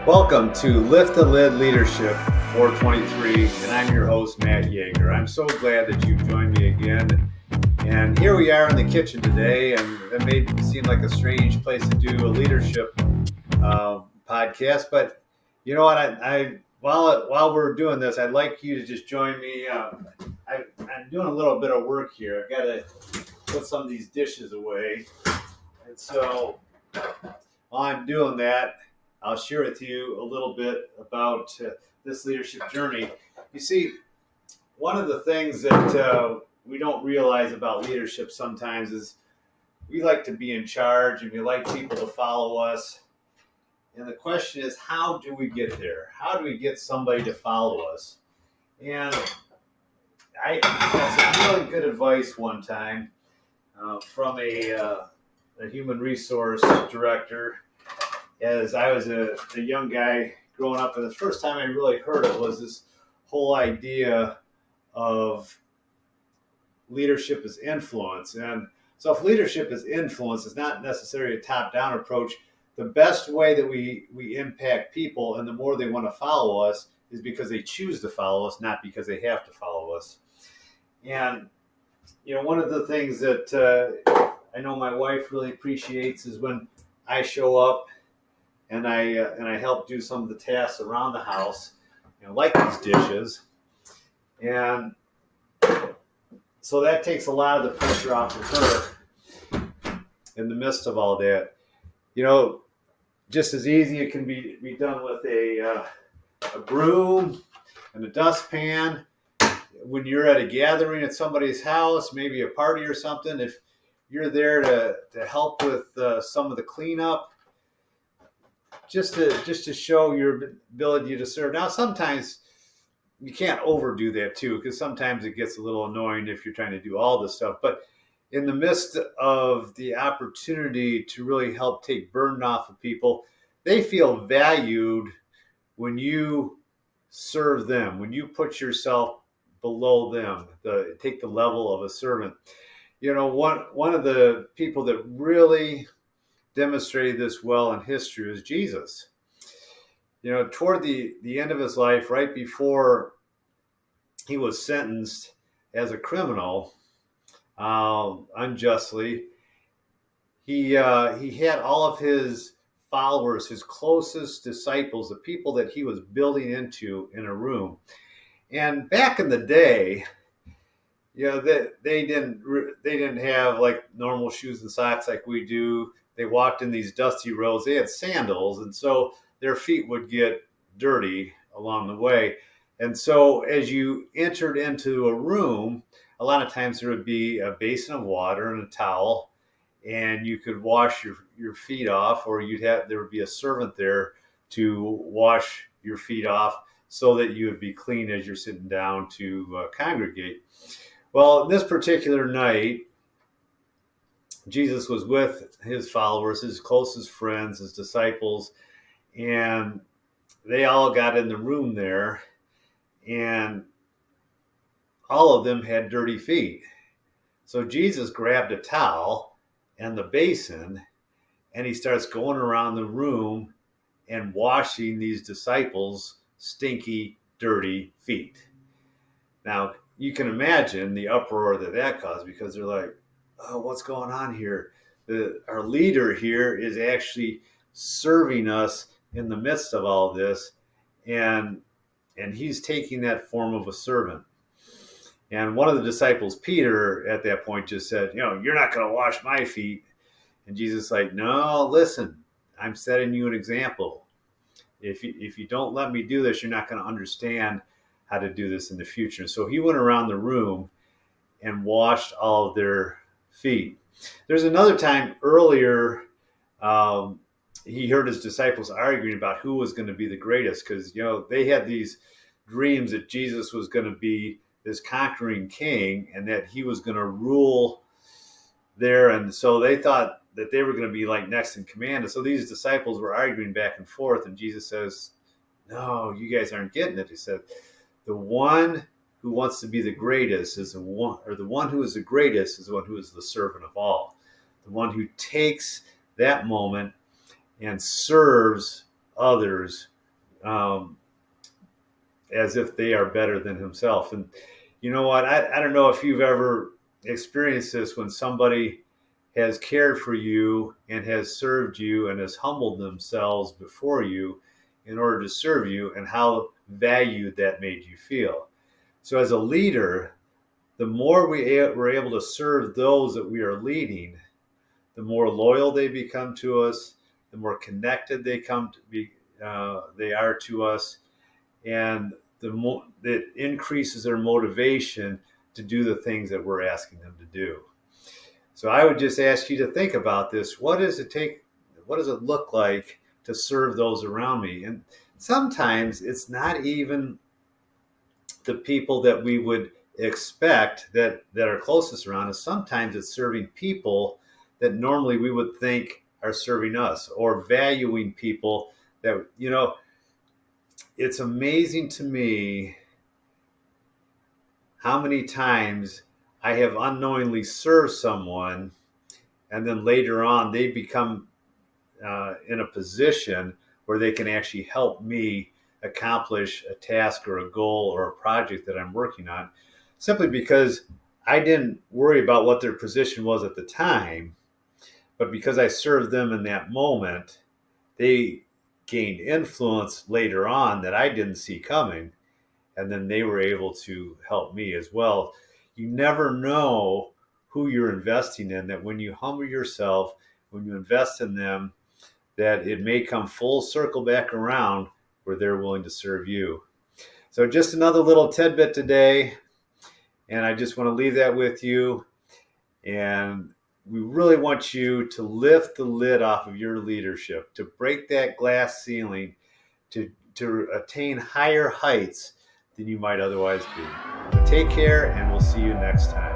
Welcome to Lift the Lid Leadership 423, and I'm your host, Matt Yeager. I'm so glad that you've joined me again. And here we are in the kitchen today, and it may seem like a strange place to do a leadership podcast, but you know what? While we're doing this, I'd like you to just join me. I'm doing a little bit of work here. I've got to put some of these dishes away, and so while I'm doing that, I'll share with you a little bit about this leadership journey. You see, one of the things that we don't realize about leadership sometimes is we like to be in charge and we like people to follow us. And the question is, how do we get there? How do we get somebody to follow us? And I got some really good advice one time from a human resource director. As I was a young guy growing up, and the first time I really heard it was this whole idea of leadership as influence. And so if leadership is influence, it's not necessarily a top-down approach. The best way that we impact people and the more they want to follow us is because they choose to follow us, not because they have to follow us. And, you know, one of the things that I know my wife really appreciates is when I show up and I help do some of the tasks around the house, you know, like these dishes. And so that takes a lot of the pressure off of her in the midst of all that. You know, just as easy it can be done with a broom and a dustpan. When you're at a gathering at somebody's house, maybe a party or something, if you're there to help with some of the cleanup, just to show your ability to serve. Now, sometimes you can't overdo that too, because sometimes it gets a little annoying if you're trying to do all this stuff. But in the midst of the opportunity to really help take burden off of people, they feel valued when you serve them, when you put yourself below them, take the level of a servant. You know, one of the people that really demonstrated this well in history is Jesus. You know, toward the end of his life, right before he was sentenced as a criminal unjustly, he had all of his followers, his closest disciples, the people that he was building into in a room. And back in the day, you know, they didn't have like normal shoes and socks like we do. They walked in these dusty roads. They had sandals, and so their feet would get dirty along the way. And so as you entered into a room, a lot of times there would be a basin of water and a towel, and you could wash your feet off, or there would be a servant there to wash your feet off so that you would be clean as you're sitting down to congregate. Well, this particular night, Jesus was with his followers, his closest friends, his disciples, and they all got in the room there, and all of them had dirty feet. So Jesus grabbed a towel and the basin, and he starts going around the room and washing these disciples' stinky, dirty feet. Now, you can imagine the uproar that caused, because they're like, oh, what's going on here? Our leader here is actually serving us in the midst of all this, and he's taking that form of a servant. And one of the disciples, Peter, at that point just said, you know, you're not going to wash my feet. And Jesus is like, no, listen, I'm setting you an example. If you don't let me do this, you're not going to understand how to do this in the future. So he went around the room and washed all of their feet. There's another time earlier, he heard his disciples arguing about who was going to be the greatest, because, you know, they had these dreams that Jesus was going to be this conquering king and that he was going to rule there. And so they thought that they were going to be like next in command. And so these disciples were arguing back and forth. And Jesus says, no, you guys aren't getting it. He said, the one who wants to be the greatest is the one who is the greatest is the one who is the servant of all. The one who takes that moment and serves others um, as if they are better than himself. And you know what? I don't know if you've ever experienced this when somebody has cared for you and has served you and has humbled themselves before you in order to serve you, and how valued that made you feel. So, as a leader, the more we're able to serve those that we are leading, the more loyal they become to us, the more connected they are to us, and it increases their motivation to do the things that we're asking them to do. So I would just ask you to think about this. What does it take? What does it look like to serve those around me? And sometimes it's not even the people that we would expect that are closest around us. Sometimes it's serving people that normally we would think are serving us, or valuing people that, it's amazing to me how many times I have unknowingly served someone, and then later on they become in a position where they can actually help me accomplish a task or a goal or a project that I'm working on, simply because I didn't worry about what their position was at the time, but because I served them in that moment, they gained influence later on that I didn't see coming, and then they were able to help me as well. You never know who you're investing in, that when you humble yourself, when you invest in them, that it may come full circle back around where they're willing to serve you. So just another little tidbit today, and I just want to leave that with you. And we really want you to lift the lid off of your leadership, to break that glass ceiling, to attain higher heights than you might otherwise be. Take care, and we'll see you next time.